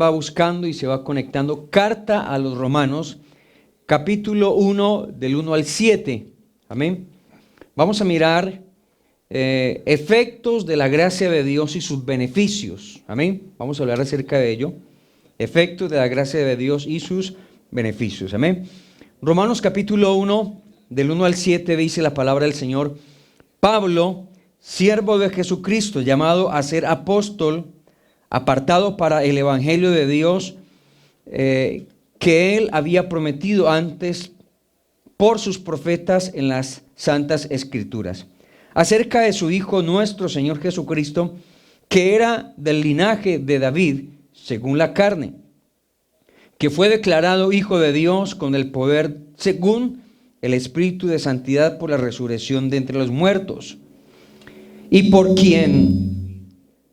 Va buscando y se va conectando. Carta a los Romanos, capítulo 1, del 1 al 7. Amén. Vamos a mirar efectos de la gracia de Dios y sus beneficios. Amén. Vamos a hablar acerca de ello. Efectos de la gracia de Dios y sus beneficios. Amén. Romanos capítulo 1, del 1 al 7, dice la palabra del Señor: Pablo, siervo de Jesucristo, llamado a ser apóstol, apartado para el evangelio de Dios, que él había prometido antes por sus profetas en las santas escrituras, acerca de su Hijo nuestro Señor Jesucristo, que era del linaje de David, según la carne, que fue declarado Hijo de Dios con el poder según el Espíritu de santidad por la resurrección de entre los muertos, y por quien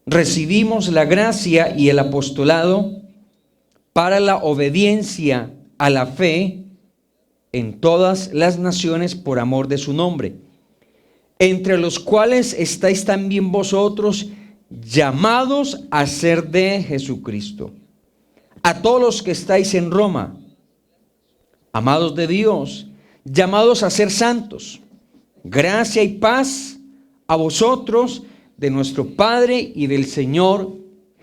recibimos la gracia y el apostolado para la obediencia a la fe en todas las naciones por amor de su nombre, entre los cuales estáis también vosotros, llamados a ser de Jesucristo. A todos los que estáis en Roma, amados de Dios, llamados a ser santos, gracia y paz a vosotros de nuestro Padre y del Señor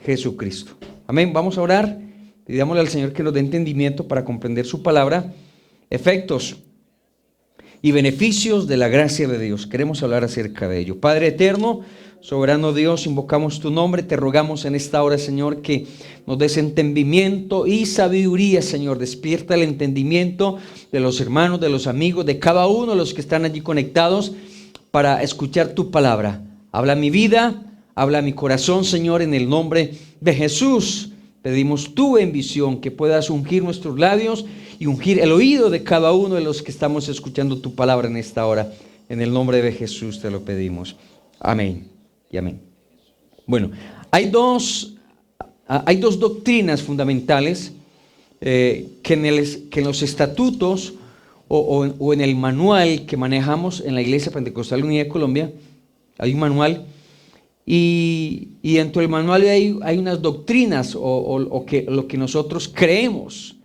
Jesucristo. Amén. Vamos a orar. Pidámosle al Señor que nos dé entendimiento para comprender su palabra. Efectos y beneficios de la gracia de Dios. Queremos hablar acerca de ello. Padre eterno, soberano Dios, invocamos tu nombre. Te rogamos en esta hora, Señor, que nos des entendimiento y sabiduría, Señor. Despierta el entendimiento de los hermanos, de los amigos, de cada uno de los que están allí conectados para escuchar tu palabra. Habla mi vida, habla mi corazón, Señor, en el nombre de Jesús. Pedimos tu bendición, que puedas ungir nuestros labios y ungir el oído de cada uno de los que estamos escuchando tu palabra en esta hora. En el nombre de Jesús te lo pedimos. Amén y amén. Bueno, hay dos doctrinas fundamentales que en los estatutos o en el manual que manejamos en la Iglesia Pentecostal Unida de Colombia. Hay un manual y dentro del manual hay unas doctrinas o lo que nosotros creemos.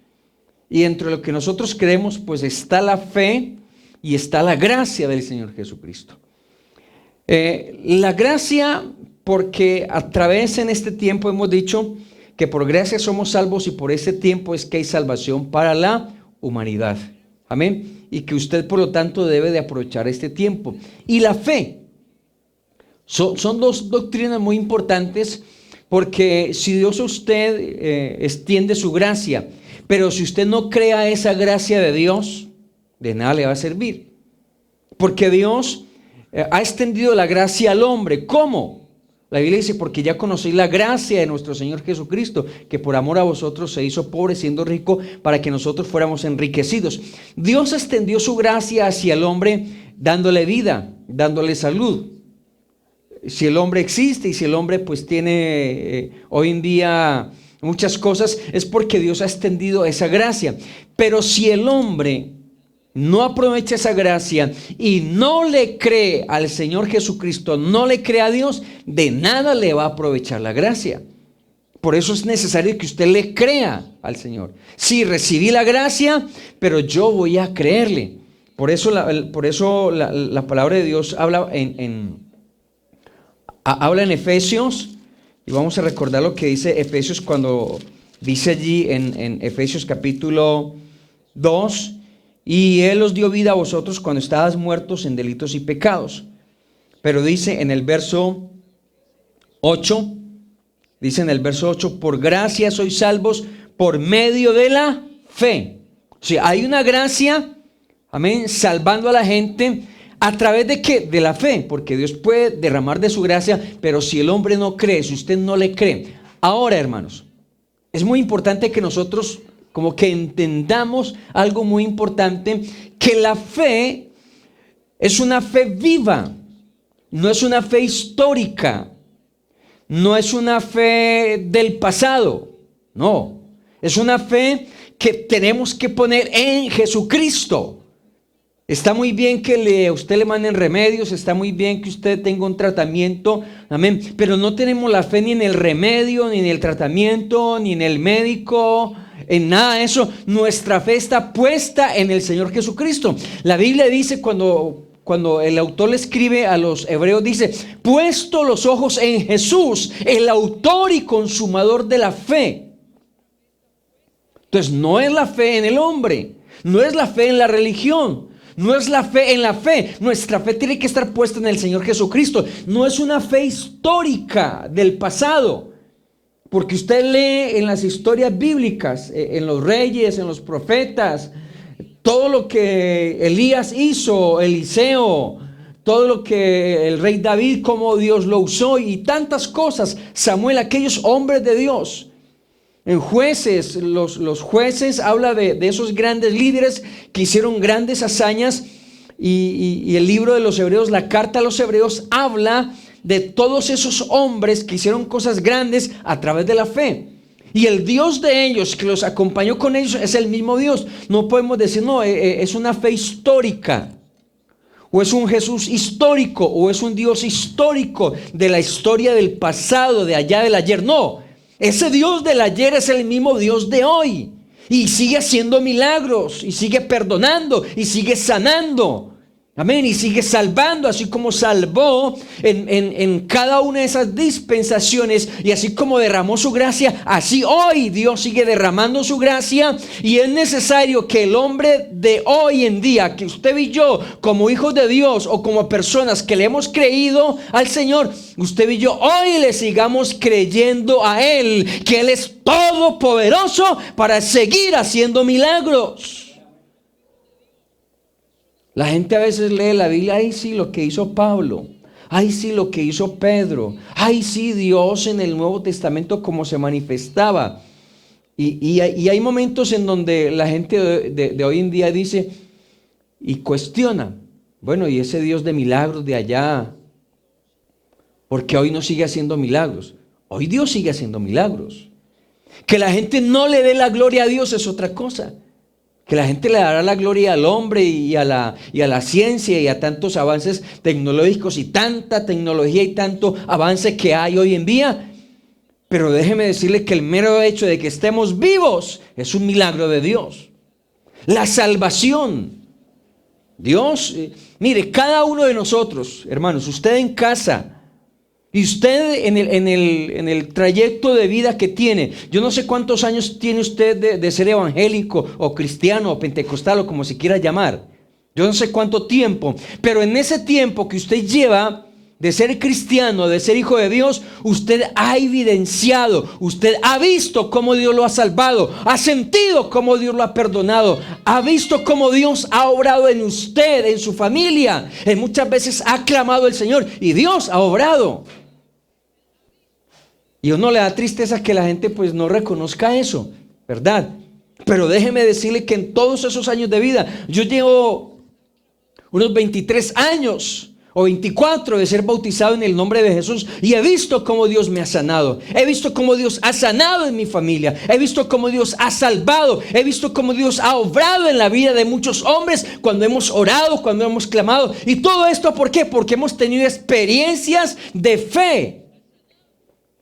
Y dentro de lo que nosotros creemos, pues está la fe y está la gracia del Señor Jesucristo. La gracia, porque a través en este tiempo hemos dicho que por gracia somos salvos y por ese tiempo es que hay salvación para la humanidad. Amén. Y que usted por lo tanto debe de aprovechar este tiempo. Y la fe. Son dos doctrinas muy importantes, porque si Dios a usted extiende su gracia, pero si usted no crea esa gracia de Dios, de nada le va a servir. Porque Dios ha extendido la gracia al hombre. ¿Cómo? La Biblia dice: porque ya conocéis la gracia de nuestro Señor Jesucristo, que por amor a vosotros se hizo pobre siendo rico, para que nosotros fuéramos enriquecidos. Dios extendió su gracia hacia el hombre, dándole vida, dándole salud. Si el hombre existe y si el hombre pues tiene hoy en día muchas cosas, es porque Dios ha extendido esa gracia. Pero si el hombre no aprovecha esa gracia y no le cree al Señor Jesucristo, no le cree a Dios, de nada le va a aprovechar la gracia. Por eso es necesario que usted le crea al Señor. Sí, recibí la gracia, pero yo voy a creerle. Por eso la palabra de Dios habla en Efesios, y vamos a recordar lo que dice Efesios cuando dice allí en Efesios capítulo 2: y Él os dio vida a vosotros cuando estabais muertos en delitos y pecados. Pero dice en el verso 8, por gracia sois salvos por medio de la fe. O sea, hay una gracia, amén, salvando a la gente. ¿A través de qué? De la fe, porque Dios puede derramar de su gracia, pero si el hombre no cree, si usted no le cree. Ahora, hermanos, es muy importante que nosotros como que entendamos algo muy importante, que la fe es una fe viva, no es una fe histórica, no es una fe del pasado, no, es una fe que tenemos que poner en Jesucristo. Está muy bien que usted le manden remedios, está muy bien que usted tenga un tratamiento, amén, pero no tenemos la fe ni en el remedio, ni en el tratamiento, ni en el médico, en nada de eso. Nuestra fe está puesta en el Señor Jesucristo. La Biblia dice cuando el autor le escribe a los hebreos, dice, puesto los ojos en Jesús, el autor y consumador de la fe. Entonces no es la fe en el hombre, no es la fe en la religión, no es la fe en la fe. Nuestra fe tiene que estar puesta en el Señor Jesucristo. No es una fe histórica del pasado, porque usted lee en las historias bíblicas, en los reyes, en los profetas, todo lo que Elías hizo, Eliseo, todo lo que el rey David, cómo Dios lo usó y tantas cosas. Samuel, aquellos hombres de Dios. En Jueces, los jueces habla de esos grandes líderes que hicieron grandes hazañas y el libro de los Hebreos, la carta a los Hebreos, habla de todos esos hombres que hicieron cosas grandes a través de la fe. Y el Dios de ellos, que los acompañó con ellos, es el mismo Dios. No podemos decir, no, es una fe histórica, o es un Jesús histórico, o es un Dios histórico de la historia del pasado, de allá del ayer. No. Ese Dios del ayer es el mismo Dios de hoy y sigue haciendo milagros y sigue perdonando y sigue sanando. Amén. Y sigue salvando, así como salvó en cada una de esas dispensaciones, y así como derramó su gracia, así hoy Dios sigue derramando su gracia. Y es necesario que el hombre de hoy en día, que usted y yo, como hijos de Dios o como personas que le hemos creído al Señor, usted y yo hoy le sigamos creyendo a Él, que Él es todopoderoso para seguir haciendo milagros. La gente a veces lee la Biblia, ay sí, lo que hizo Pablo, ay sí, lo que hizo Pedro, ay sí, Dios en el Nuevo Testamento como se manifestaba. Y hay momentos en donde la gente de hoy en día dice y cuestiona, bueno, y ese Dios de milagros de allá, ¿por qué hoy no sigue haciendo milagros? Hoy Dios sigue haciendo milagros. Que la gente no le dé la gloria a Dios es otra cosa. Que la gente le dará la gloria al hombre y a la ciencia y a tantos avances tecnológicos y tanta tecnología y tanto avance que hay hoy en día. Pero déjeme decirle que el mero hecho de que estemos vivos es un milagro de Dios. La salvación. Dios, mire, cada uno de nosotros, hermanos, usted en casa, y usted en el trayecto de vida que tiene, yo no sé cuántos años tiene usted de ser evangélico o cristiano o pentecostal o como se quiera llamar. Yo no sé cuánto tiempo, pero en ese tiempo que usted lleva de ser cristiano, de ser hijo de Dios, usted ha evidenciado, usted ha visto cómo Dios lo ha salvado, ha sentido cómo Dios lo ha perdonado, ha visto cómo Dios ha obrado en usted, en su familia. Muchas veces ha clamado al Señor y Dios ha obrado. Y a uno le da tristeza que la gente pues no reconozca eso, ¿verdad? Pero déjeme decirle que en todos esos años de vida, yo llevo unos 23 años o 24 de ser bautizado en el nombre de Jesús, y he visto cómo Dios me ha sanado, he visto cómo Dios ha sanado en mi familia, he visto cómo Dios ha salvado, he visto cómo Dios ha obrado en la vida de muchos hombres cuando hemos orado, cuando hemos clamado. Y todo esto, ¿por qué? Porque hemos tenido experiencias de fe.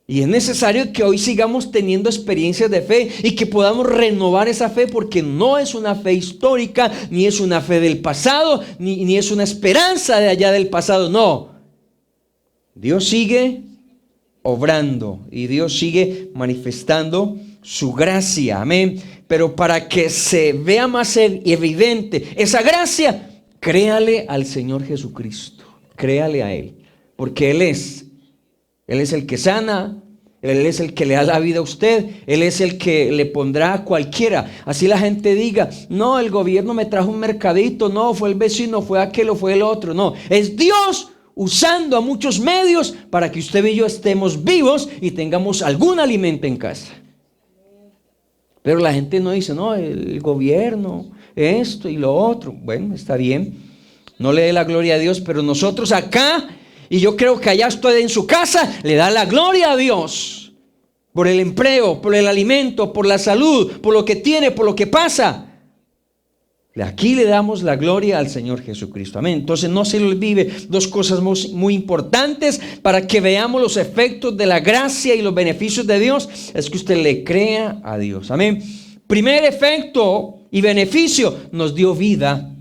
Y es necesario que hoy sigamos teniendo experiencias de fe y que podamos renovar esa fe, porque no es una fe histórica, ni es una fe del pasado, ni es una esperanza de allá del pasado. No, Dios sigue obrando y Dios sigue manifestando su gracia, amén. Pero para que se vea más evidente esa gracia, créale al Señor Jesucristo, créale a Él, porque Él es el que sana, Él es el que le da la vida a usted, Él es el que le pondrá a cualquiera. Así la gente diga, no, el gobierno me trajo un mercadito, no, fue el vecino, fue aquel o fue el otro. No, es Dios usando a muchos medios para que usted y yo estemos vivos y tengamos algún alimento en casa. Pero la gente no dice, no, el gobierno, esto y lo otro. Bueno, está bien, no le dé la gloria a Dios, pero nosotros acá, y yo creo que allá usted en su casa, le da la gloria a Dios por el empleo, por el alimento, por la salud, por lo que tiene, por lo que pasa. Aquí le damos la gloria al Señor Jesucristo. Amén. Entonces no se le olvide dos cosas muy importantes para que veamos los efectos de la gracia y los beneficios de Dios. Es que usted le crea a Dios. Amén. Primer efecto y beneficio, nos dio vida.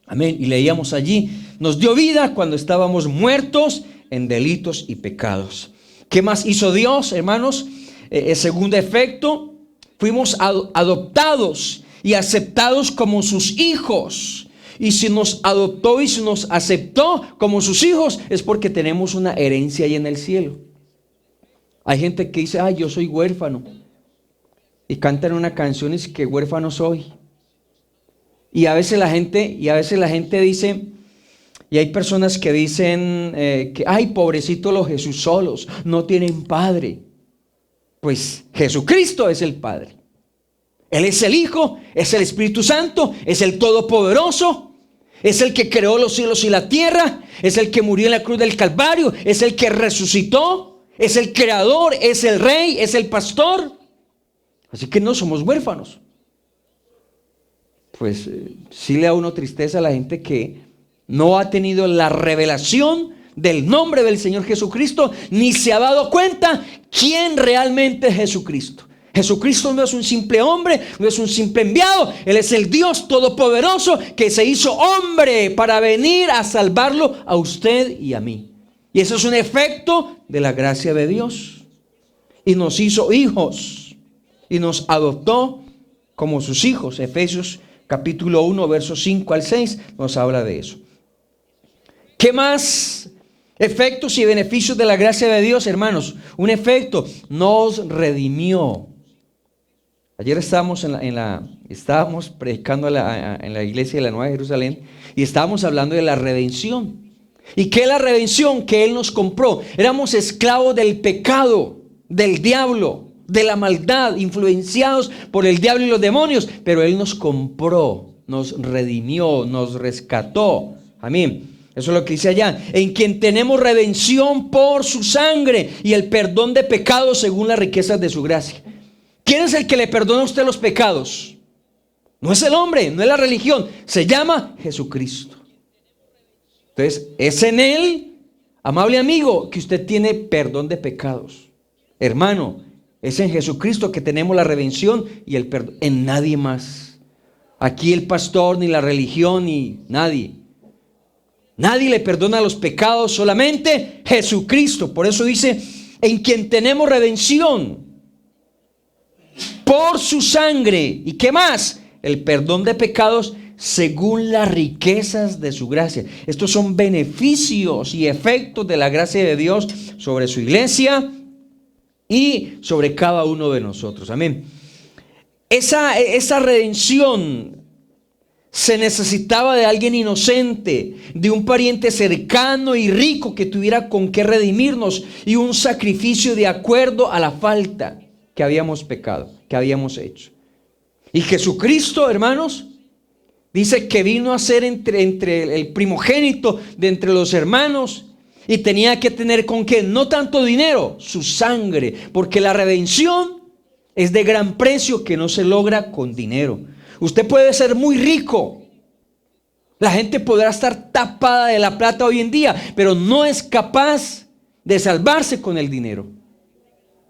Amén. Y leíamos allí, nos dio vida cuando estábamos muertos en delitos y pecados. ¿Qué más hizo Dios, hermanos? Segundo efecto, fuimos adoptados y aceptados como sus hijos. Y si nos adoptó y si nos aceptó como sus hijos, es porque tenemos una herencia ahí en el cielo. Hay gente que dice, ay, yo soy huérfano. Y cantan una canción y dice que huérfano soy. Y a veces la gente dice, y hay personas que dicen que, ay, pobrecito los Jesús solos, no tienen padre. Pues Jesucristo es el Padre. Él es el Hijo, es el Espíritu Santo, es el Todopoderoso, es el que creó los cielos y la tierra, es el que murió en la cruz del Calvario, es el que resucitó, es el creador, es el rey, es el pastor. Así que no somos huérfanos. Pues sí le da a uno tristeza a la gente que no ha tenido la revelación del nombre del Señor Jesucristo, ni se ha dado cuenta quién realmente es Jesucristo. Jesucristo no es un simple hombre, no es un simple enviado. Él es el Dios todopoderoso que se hizo hombre para venir a salvarlo a usted y a mí. Y eso es un efecto de la gracia de Dios. Y nos hizo hijos y nos adoptó como sus hijos. Efesios capítulo 1, versos 5 al 6 nos habla de eso. ¿Qué más efectos y beneficios de la gracia de Dios, hermanos? Un efecto, nos redimió. Ayer estábamos predicando en la iglesia de la Nueva Jerusalén y estábamos hablando de la redención. ¿Y qué es la redención? Que Él nos compró. Éramos esclavos del pecado, del diablo, de la maldad, influenciados por el diablo y los demonios, pero Él nos compró, nos redimió, nos rescató. Amén. Eso es lo que dice allá, en quien tenemos redención por su sangre y el perdón de pecados según las riquezas de su gracia. ¿Quién es el que le perdona a usted los pecados? No es el hombre, no es la religión, se llama Jesucristo. Entonces, es en Él, amable amigo, que usted tiene perdón de pecados. Hermano, es en Jesucristo que tenemos la redención y el perdón, en nadie más. Aquí el pastor, ni la religión, ni nadie. Nadie le perdona los pecados, solamente Jesucristo. Por eso dice, en quien tenemos redención por su sangre. ¿Y qué más? El perdón de pecados según las riquezas de su gracia. Estos son beneficios y efectos de la gracia de Dios sobre su iglesia y sobre cada uno de nosotros. Amén. Esa redención se necesitaba de alguien inocente, de un pariente cercano y rico que tuviera con qué redimirnos y un sacrificio de acuerdo a la falta que habíamos pecado, que habíamos hecho. Y Jesucristo, hermanos, dice que vino a ser entre el primogénito de entre los hermanos y tenía que tener con qué, no tanto dinero, su sangre, porque la redención es de gran precio que no se logra con dinero. Usted puede ser muy rico. La gente podrá estar tapada de la plata hoy en día, pero no es capaz de salvarse con el dinero.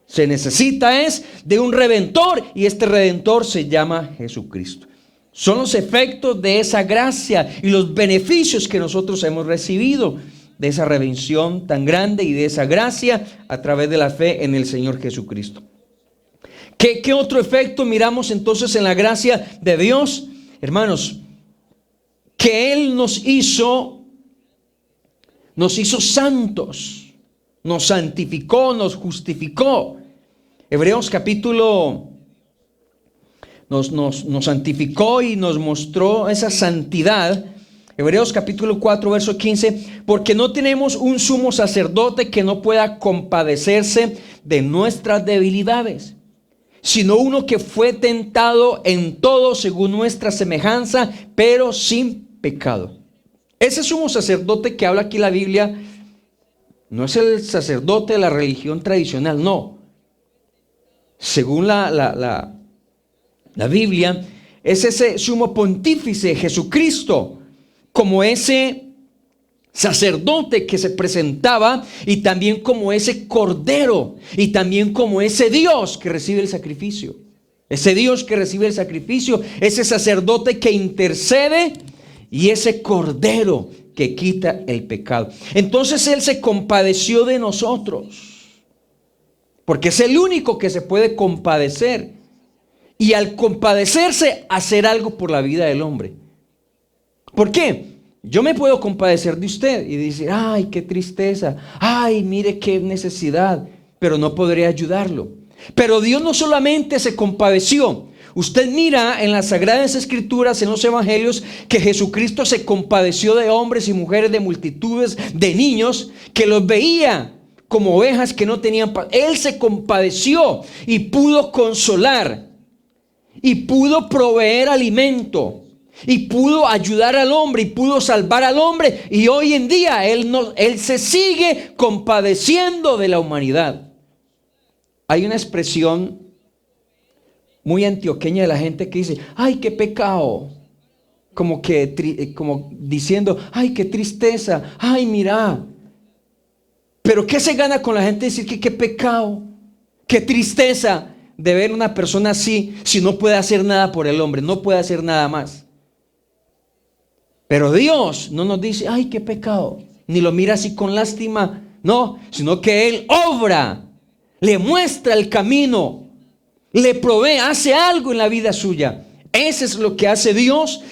Se necesita es de un redentor y este redentor se llama Jesucristo. Son los efectos de esa gracia y los beneficios que nosotros hemos recibido de esa redención tan grande y de esa gracia a través de la fe en el Señor Jesucristo. ¿Qué otro efecto miramos entonces en la gracia de Dios? Hermanos, que Él nos hizo santos, nos santificó, nos justificó. Hebreos capítulo nos santificó y nos mostró esa santidad. Hebreos capítulo 4, verso 15, porque no tenemos un sumo sacerdote que no pueda compadecerse de nuestras debilidades, sino uno que fue tentado en todo según nuestra semejanza, pero sin pecado. Ese sumo sacerdote que habla aquí la Biblia no es el sacerdote de la religión tradicional, no. Según la Biblia, es ese sumo pontífice, Jesucristo, como ese sacerdote que se presentaba, y también como ese cordero, y también como ese Dios que recibe el sacrificio. Ese Dios que recibe el sacrificio, ese sacerdote que intercede, y ese cordero que quita el pecado. Entonces Él se compadeció de nosotros, porque es el único que se puede compadecer, y al compadecerse, hacer algo por la vida del hombre. ¿Por qué? Yo me puedo compadecer de usted y decir, ay, qué tristeza, ay, mire qué necesidad, pero no podré ayudarlo. Pero Dios no solamente se compadeció. Usted mira en las Sagradas Escrituras, en los Evangelios, que Jesucristo se compadeció de hombres y mujeres, de multitudes, de niños, que los veía como ovejas que no tenían paz. Él se compadeció y pudo consolar, y pudo proveer alimento, y pudo ayudar al hombre, y pudo salvar al hombre. Y hoy en día Él se sigue compadeciendo de la humanidad. Hay una expresión muy antioqueña de la gente que dice, ay, qué pecado, como diciendo, ay, qué tristeza, ay, mira. Pero ¿qué se gana con la gente decir que qué pecado, qué tristeza de ver una persona así, si no puede hacer nada por el hombre, no puede hacer nada más? Pero Dios no nos dice, ay, qué pecado, ni lo mira así con lástima, no, sino que Él obra, le muestra el camino, le provee, hace algo en la vida suya. Ese es lo que hace Dios,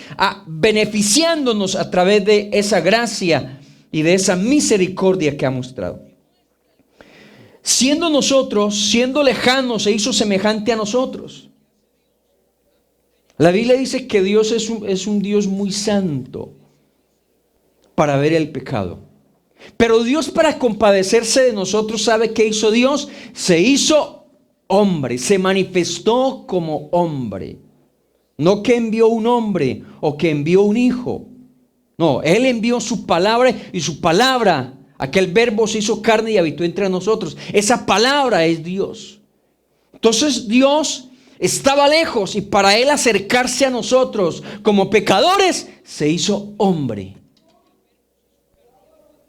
beneficiándonos a través de esa gracia y de esa misericordia que ha mostrado. Siendo lejanos, se hizo semejante a nosotros. La Biblia dice que Dios es un Dios muy santo para ver el pecado. Pero Dios, para compadecerse de nosotros, ¿sabe qué hizo Dios? Se hizo hombre, se manifestó como hombre. No que envió un hombre o que envió un hijo. No, Él envió su palabra, y su palabra, aquel verbo, se hizo carne y habitó entre nosotros. Esa palabra es Dios. Entonces Dios estaba lejos, y para Él acercarse a nosotros como pecadores, se hizo hombre.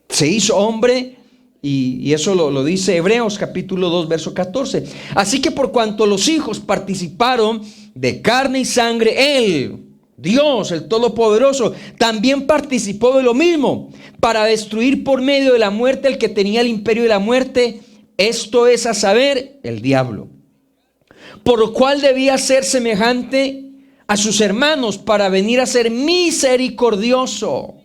Se hizo hombre, y eso lo dice Hebreos capítulo 2 verso 14. Así que por cuanto los hijos participaron de carne y sangre, Él, Dios el Todopoderoso, también participó de lo mismo, para destruir por medio de la muerte el que tenía el imperio de la muerte, esto es, a saber, el diablo, por lo cual debía ser semejante a sus hermanos, para venir a ser misericordioso.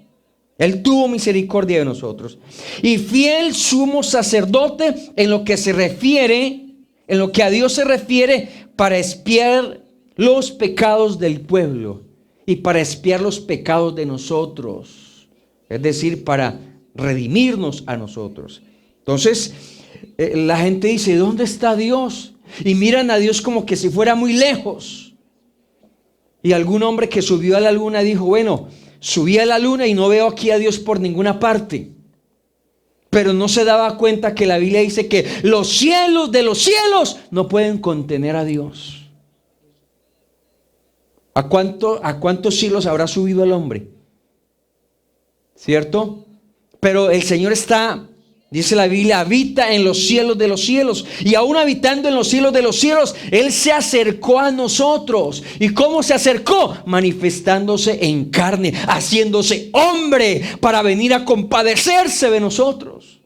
Él tuvo misericordia de nosotros, y fiel sumo sacerdote en lo que a Dios se refiere, para expiar los pecados del pueblo y para expiar los pecados de nosotros, es decir, para redimirnos a nosotros. Entonces la gente dice, ¿dónde está Dios? Y miran a Dios como que si fuera muy lejos. Y algún hombre que subió a la luna dijo, bueno, subí a la luna y no veo aquí a Dios por ninguna parte. Pero no se daba cuenta que la Biblia dice que los cielos de los cielos no pueden contener a Dios. ¿A cuántos cielos habrá subido el hombre? ¿Cierto? Pero el Señor está, dice la Biblia, habita en los cielos de los cielos. Y aún habitando en los cielos de los cielos, Él se acercó a nosotros. ¿Y cómo se acercó? Manifestándose en carne, haciéndose hombre, para venir a compadecerse de nosotros,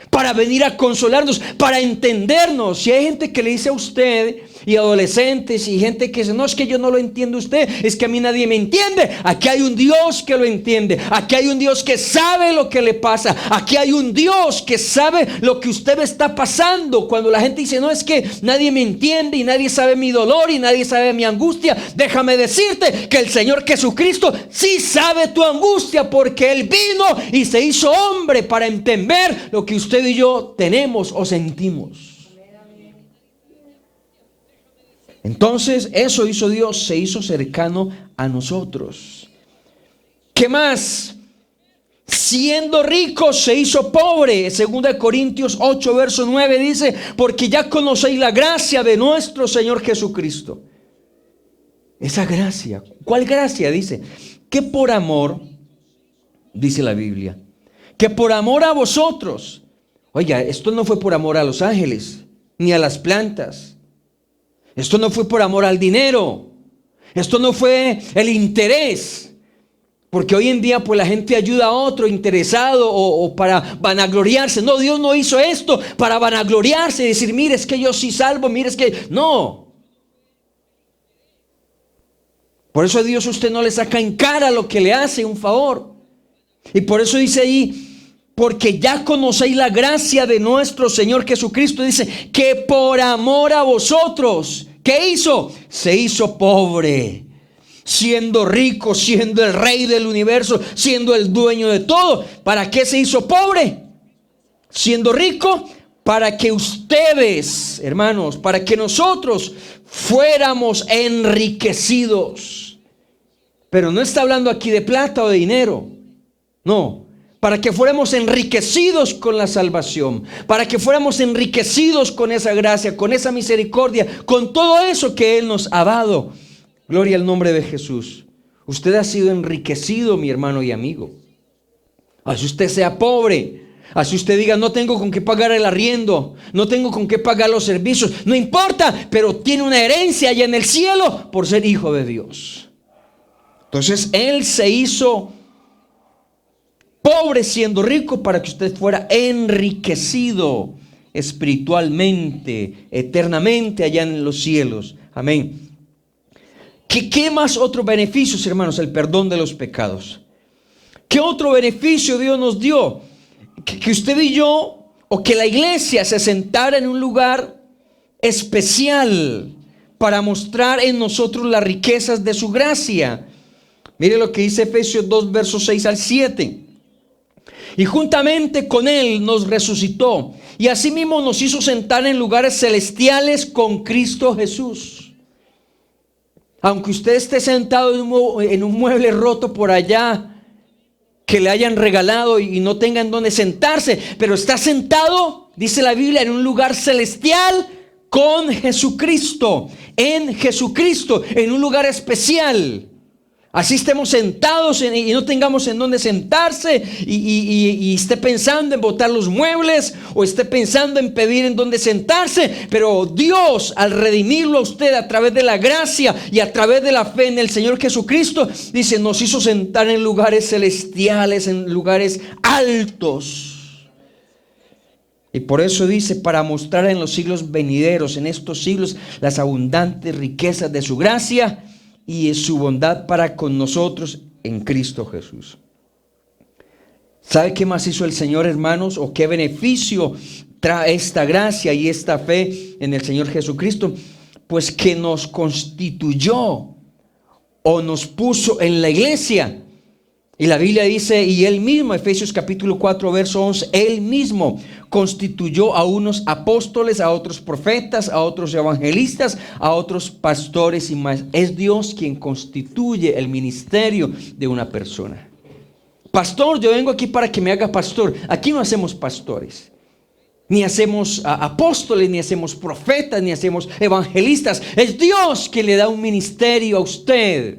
para venir a consolarnos, para entendernos. Si hay gente que le dice a usted, y adolescentes y gente que dice, no, es que yo no lo entiendo usted, es que a mí nadie me entiende. Aquí hay un Dios que lo entiende, aquí hay un Dios que sabe lo que le pasa, aquí hay un Dios que sabe lo que usted está pasando. Cuando la gente dice, no, es que nadie me entiende y nadie sabe mi dolor y nadie sabe mi angustia, déjame decirte que el Señor Jesucristo sí sabe tu angustia, porque Él vino y se hizo hombre para entender lo que usted y yo tenemos o sentimos. Entonces eso hizo Dios, se hizo cercano a nosotros. ¿Qué más? Siendo rico se hizo pobre. 2 Corintios 8 verso 9 dice, porque ya conocéis la gracia de nuestro Señor Jesucristo, Esa gracia. ¿Cuál gracia? Dice, que por amor, dice la Biblia, que por amor a vosotros. Oiga, esto no fue por amor a los ángeles, ni a las plantas. Esto no fue por amor al dinero. Esto no fue el interés. Porque hoy en día pues la gente ayuda a otro interesado o para vanagloriarse. No, Dios no hizo esto para vanagloriarse y decir, mire, es que yo sí salvo, mire, es que... No. Por eso a Dios usted no le saca en cara lo que le hace, un favor. Y por eso dice ahí, porque ya conocéis la gracia de nuestro Señor Jesucristo. Dice que por amor a vosotros, ¿qué hizo? Se hizo pobre, siendo rico, siendo el rey del universo, siendo el dueño de todo. ¿Para qué se hizo pobre? Siendo rico, para que ustedes, hermanos, para que nosotros fuéramos enriquecidos. Pero no está hablando aquí de plata o de dinero. No, para que fuéramos enriquecidos con la salvación, para que fuéramos enriquecidos con esa gracia, con esa misericordia, con todo eso que Él nos ha dado. Gloria al nombre de Jesús. Usted ha sido enriquecido, mi hermano y amigo. Así usted sea pobre, así usted diga, no tengo con qué pagar el arriendo, no tengo con qué pagar los servicios, no importa, pero tiene una herencia allá en el cielo por ser hijo de Dios. Entonces Él se hizo pobre siendo rico para que usted fuera enriquecido espiritualmente, eternamente allá en los cielos. Amén. ¿Qué más otros beneficios, hermanos? El perdón de los pecados. ¿Qué otro beneficio Dios nos dio? Que usted y yo, o que la iglesia se sentara en un lugar especial para mostrar en nosotros las riquezas de su gracia. Mire lo que dice Efesios 2, versos 6 al 7. Y juntamente con Él nos resucitó y asimismo nos hizo sentar en lugares celestiales con Cristo Jesús. Aunque usted esté sentado en un mueble roto por allá, que le hayan regalado y no tengan donde sentarse, pero está sentado, dice la Biblia, en un lugar celestial con Jesucristo, en Jesucristo, en un lugar especial. Así estemos sentados y no tengamos en dónde sentarse y esté pensando en botar los muebles o esté pensando en pedir en dónde sentarse. Pero Dios, al redimirlo a usted a través de la gracia y a través de la fe en el Señor Jesucristo, dice, nos hizo sentar en lugares celestiales, en lugares altos. Y por eso dice, para mostrar en los siglos venideros, en estos siglos, las abundantes riquezas de su gracia y su bondad para con nosotros en Cristo Jesús. ¿Sabe qué más hizo el Señor, hermanos? ¿O qué beneficio trae esta gracia y esta fe en el Señor Jesucristo? Pues que nos constituyó o nos puso en la iglesia. Y la Biblia dice, y Él mismo, Efesios capítulo 4, verso 11, Él mismo constituyó a unos apóstoles, a otros profetas, a otros evangelistas, a otros pastores y más. Es Dios quien constituye el ministerio de una persona. Pastor, yo vengo aquí para que me haga pastor. Aquí no hacemos pastores, ni hacemos apóstoles, ni hacemos profetas, ni hacemos evangelistas. Es Dios quien le da un ministerio a usted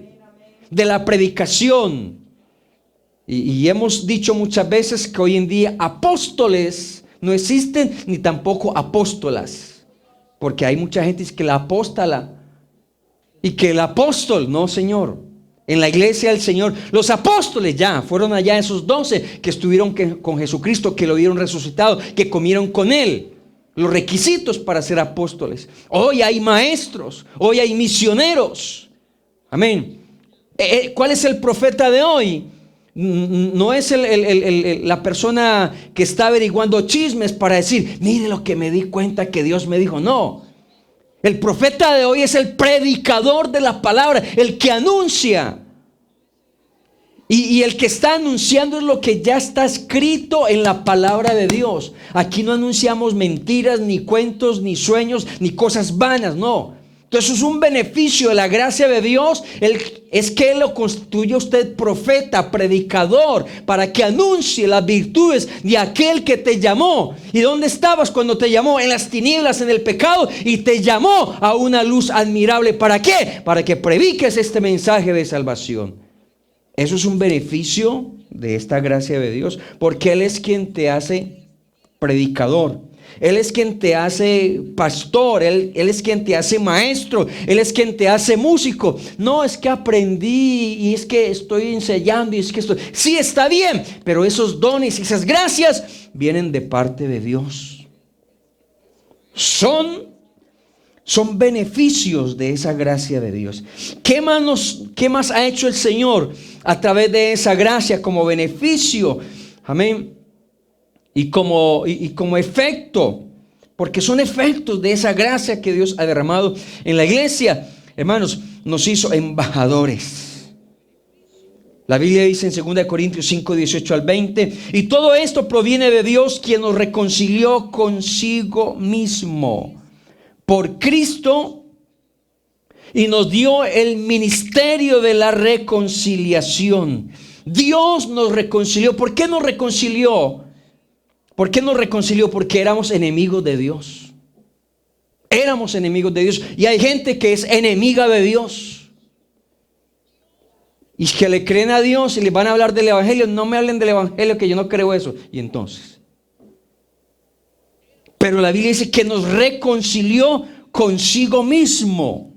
de la predicación. Y hemos dicho muchas veces que hoy en día apóstoles no existen, ni tampoco apóstolas, porque hay mucha gente que la apóstala y que el apóstol, no, Señor. En la iglesia del Señor, los apóstoles ya fueron allá, esos 12 que estuvieron con Jesucristo, que lo vieron resucitado, que comieron con Él. Los requisitos para ser apóstoles. Hoy hay maestros, hoy hay misioneros. Amén. ¿Cuál es el profeta de hoy? No es la persona que está averiguando chismes para decir, mire lo que me di cuenta que Dios me dijo. No, el profeta de hoy es el predicador de la palabra, el que anuncia. Y el que está anunciando es lo que ya está escrito en la palabra de Dios. Aquí no anunciamos mentiras, ni cuentos, ni sueños, ni cosas vanas, no. Entonces es un beneficio de la gracia de Dios, es que Él lo constituye a usted profeta, predicador, para que anuncie las virtudes de aquel que te llamó. ¿Y dónde estabas cuando te llamó? En las tinieblas, en el pecado, y te llamó a una luz admirable. ¿Para qué? Para que prediques este mensaje de salvación. Eso es un beneficio de esta gracia de Dios, porque Él es quien te hace predicador. Él es quien te hace pastor, él es quien te hace maestro, Él es quien te hace músico. No es que aprendí y es que estoy ensayando y es que estoy... Sí, está bien, pero esos dones y esas gracias vienen de parte de Dios. Son beneficios de esa gracia de Dios. ¿Qué más ha hecho el Señor a través de esa gracia como beneficio? Amén. Y como efecto, porque son efectos de esa gracia que Dios ha derramado en la iglesia. Hermanos, nos hizo embajadores. La Biblia dice en 2 Corintios 5, 18 al 20, y todo esto proviene de Dios, quien nos reconcilió consigo mismo por Cristo y nos dio el ministerio de la reconciliación. Dios nos reconcilió. ¿Por qué nos reconcilió? ¿Por qué nos reconcilió? Porque éramos enemigos de Dios. Éramos enemigos de Dios. Y hay gente que es enemiga de Dios. Y que le creen a Dios y le van a hablar del evangelio. No me hablen del evangelio, que yo no creo eso. Y entonces. Pero la Biblia dice que nos reconcilió consigo mismo.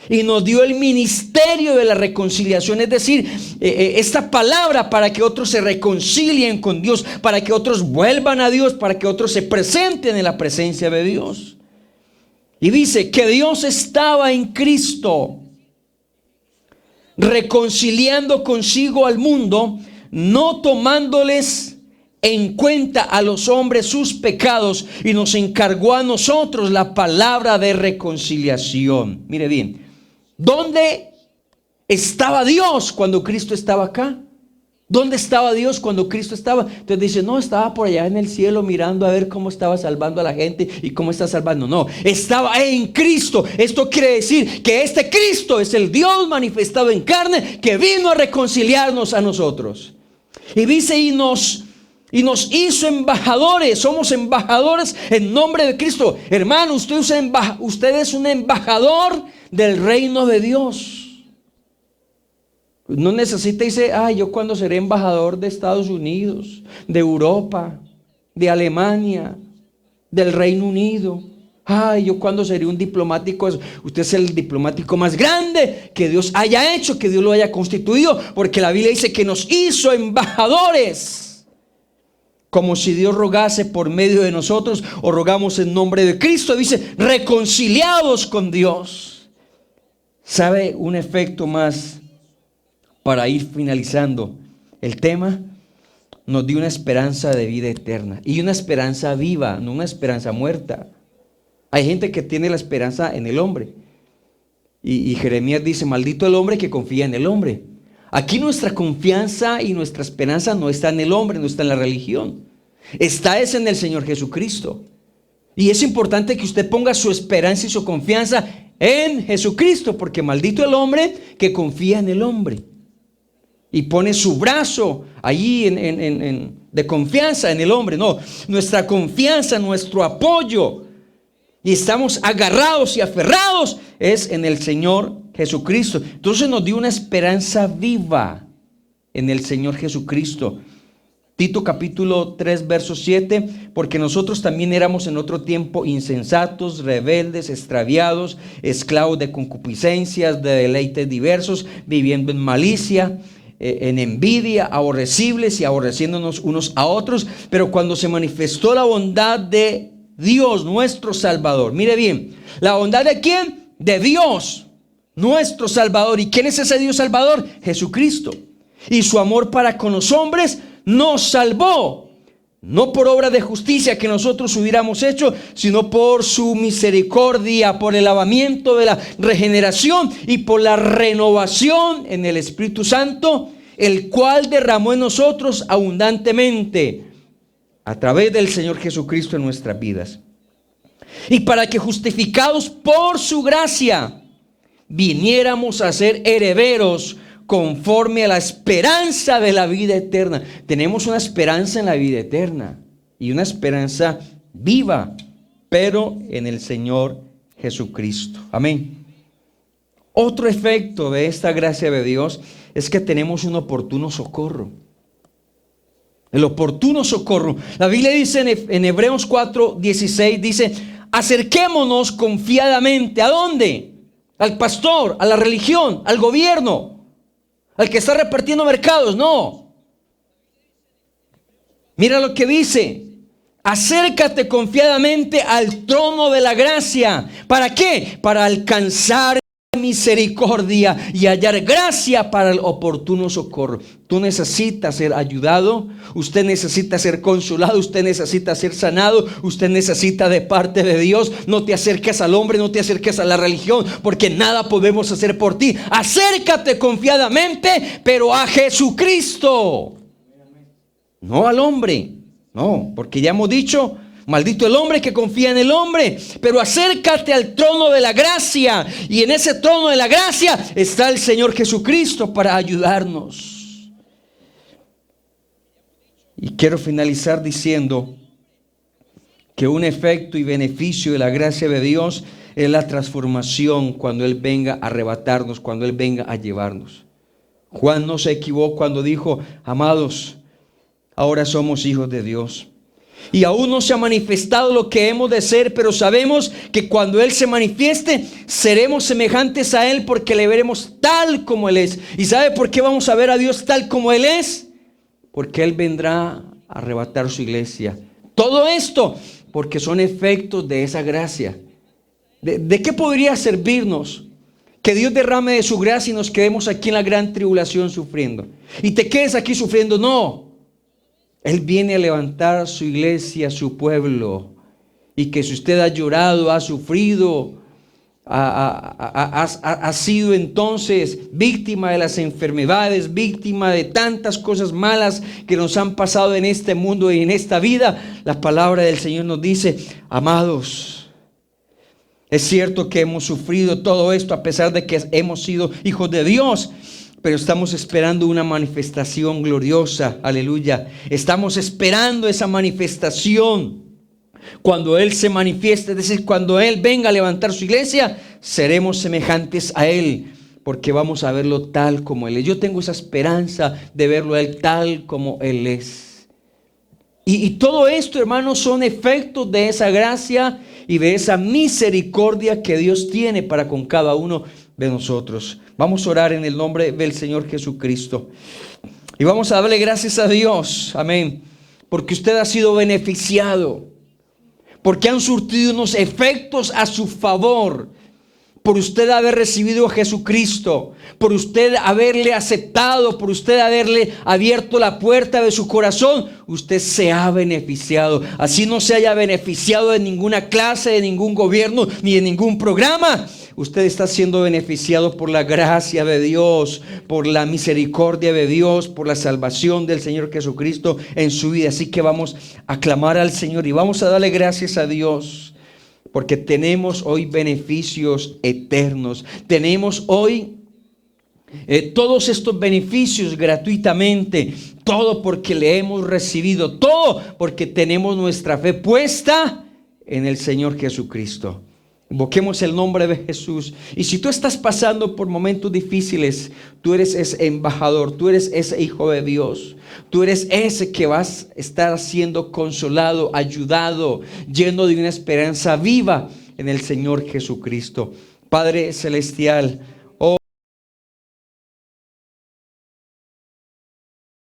Y nos dio el ministerio de la reconciliación, es decir, esta palabra para que otros se reconcilien con Dios, para que otros vuelvan a Dios, para que otros se presenten en la presencia de Dios. Y dice que Dios estaba en Cristo, reconciliando consigo al mundo, no tomándoles en cuenta a los hombres sus pecados, y nos encargó a nosotros la palabra de reconciliación. Mire bien. ¿Dónde estaba Dios cuando Cristo estaba acá? ¿Dónde estaba Dios cuando Cristo estaba? Entonces dice, no, estaba por allá en el cielo mirando a ver cómo estaba salvando a la gente y cómo está salvando. No, estaba en Cristo. Esto quiere decir que este Cristo es el Dios manifestado en carne que vino a reconciliarnos a nosotros. Y dice, y nos hizo embajadores. Somos embajadores en nombre de Cristo. Hermano, usted es un embajador del reino de Dios. No necesita decir, yo cuando seré embajador de Estados Unidos, de Europa, de Alemania, del Reino Unido. Yo cuando seré un diplomático. Usted es el diplomático más grande que Dios haya hecho, que Dios lo haya constituido, porque la Biblia dice que nos hizo embajadores. Como si Dios rogase por medio de nosotros, o rogamos en nombre de Cristo. Dice, reconciliados con Dios. ¿Sabe un efecto más para ir finalizando el tema? Nos dio una esperanza de vida eterna. Y una esperanza viva, no una esperanza muerta. Hay gente que tiene la esperanza en el hombre. Y Jeremías dice, maldito el hombre que confía en el hombre. Aquí nuestra confianza y nuestra esperanza no está en el hombre, no está en la religión. Está en el Señor Jesucristo. Y es importante que usted ponga su esperanza y su confianza en Jesucristo, porque maldito el hombre que confía en el hombre y pone su brazo allí de confianza en el hombre. No, nuestra confianza, nuestro apoyo, y estamos agarrados y aferrados es en el Señor Jesucristo. Entonces nos dio una esperanza viva en el Señor Jesucristo. Tito capítulo 3 verso 7, porque nosotros también éramos en otro tiempo insensatos, rebeldes, extraviados, esclavos de concupiscencias, de deleites diversos, viviendo en malicia, en envidia, aborrecibles y aborreciéndonos unos a otros. Pero cuando se manifestó la bondad de Dios nuestro Salvador, mire bien, ¿la bondad de quién? De Dios nuestro Salvador. ¿Y quién es ese Dios Salvador? Jesucristo. Y su amor para con los hombres nos salvó, no por obra de justicia que nosotros hubiéramos hecho, sino por su misericordia, por el lavamiento de la regeneración y por la renovación en el Espíritu Santo, el cual derramó en nosotros abundantemente a través del Señor Jesucristo en nuestras vidas. Y para que justificados por su gracia, viniéramos a ser herederos conforme a la esperanza de la vida eterna. Tenemos una esperanza en la vida eterna y una esperanza viva, pero en el Señor Jesucristo. Amén. Otro efecto de esta gracia de Dios es que tenemos un oportuno socorro. El oportuno socorro. La Biblia dice en Hebreos 4:16, dice: acerquémonos confiadamente. ¿A dónde? Al pastor, a la religión, al gobierno, al que está repartiendo mercados. No. Mira lo que dice: acércate confiadamente al trono de la gracia. ¿Para qué? Para alcanzar misericordia y hallar gracia para el oportuno socorro. Tú necesitas ser ayudado, usted necesita ser consolado, usted necesita ser sanado, usted necesita de parte de Dios. No te acerques al hombre, no te acerques a la religión, porque nada podemos hacer por ti. Acércate confiadamente, pero a Jesucristo, no al hombre. No, porque ya hemos dicho: maldito el hombre que confía en el hombre. Pero acércate al trono de la gracia, y en ese trono de la gracia está el Señor Jesucristo para ayudarnos. Y quiero finalizar diciendo que un efecto y beneficio de la gracia de Dios es la transformación cuando Él venga a arrebatarnos, cuando Él venga a llevarnos. Juan no se equivocó cuando dijo: amados, ahora somos hijos de Dios. Y aún no se ha manifestado lo que hemos de ser, pero sabemos que cuando Él se manifieste, seremos semejantes a Él, porque le veremos tal como Él es. ¿Y sabe por qué vamos a ver a Dios tal como Él es? Porque Él vendrá a arrebatar su iglesia. Todo esto porque son efectos de esa gracia. ¿De qué podría servirnos que Dios derrame de su gracia y nos quedemos aquí en la gran tribulación sufriendo? Y te quedes aquí sufriendo. No. Él viene a levantar su iglesia, su pueblo. Y que si usted ha llorado, ha sufrido, ha sido entonces víctima de las enfermedades, víctima de tantas cosas malas que nos han pasado en este mundo y en esta vida, la palabra del Señor nos dice: amados, es cierto que hemos sufrido todo esto a pesar de que hemos sido hijos de Dios, pero estamos esperando una manifestación gloriosa. Aleluya. Estamos esperando esa manifestación. Cuando Él se manifieste, es decir, cuando Él venga a levantar su iglesia, seremos semejantes a Él, porque vamos a verlo tal como Él es. Yo tengo esa esperanza de verlo a Él tal como Él es. Y todo esto, hermanos, son efectos de esa gracia y de esa misericordia que Dios tiene para con cada uno de nosotros. Vamos a orar en el nombre del Señor Jesucristo. Y vamos a darle gracias a Dios. Amén. Porque usted ha sido beneficiado. Porque han surtido unos efectos a su favor. Por usted haber recibido a Jesucristo. Por usted haberle aceptado. Por usted haberle abierto la puerta de su corazón. Usted se ha beneficiado. Así no se haya beneficiado de ninguna clase, de ningún gobierno, ni de ningún programa. Usted está siendo beneficiado por la gracia de Dios, por la misericordia de Dios, por la salvación del Señor Jesucristo en su vida. Así que vamos a clamar al Señor y vamos a darle gracias a Dios, porque tenemos hoy beneficios eternos. Tenemos hoy todos estos beneficios gratuitamente. Todo porque le hemos recibido. Todo porque tenemos nuestra fe puesta en el Señor Jesucristo. Invoquemos el nombre de Jesús. Y si tú estás pasando por momentos difíciles, tú eres ese embajador, tú eres ese hijo de Dios. Tú eres ese que vas a estar siendo consolado, ayudado, lleno de una esperanza viva en el Señor Jesucristo. Padre celestial,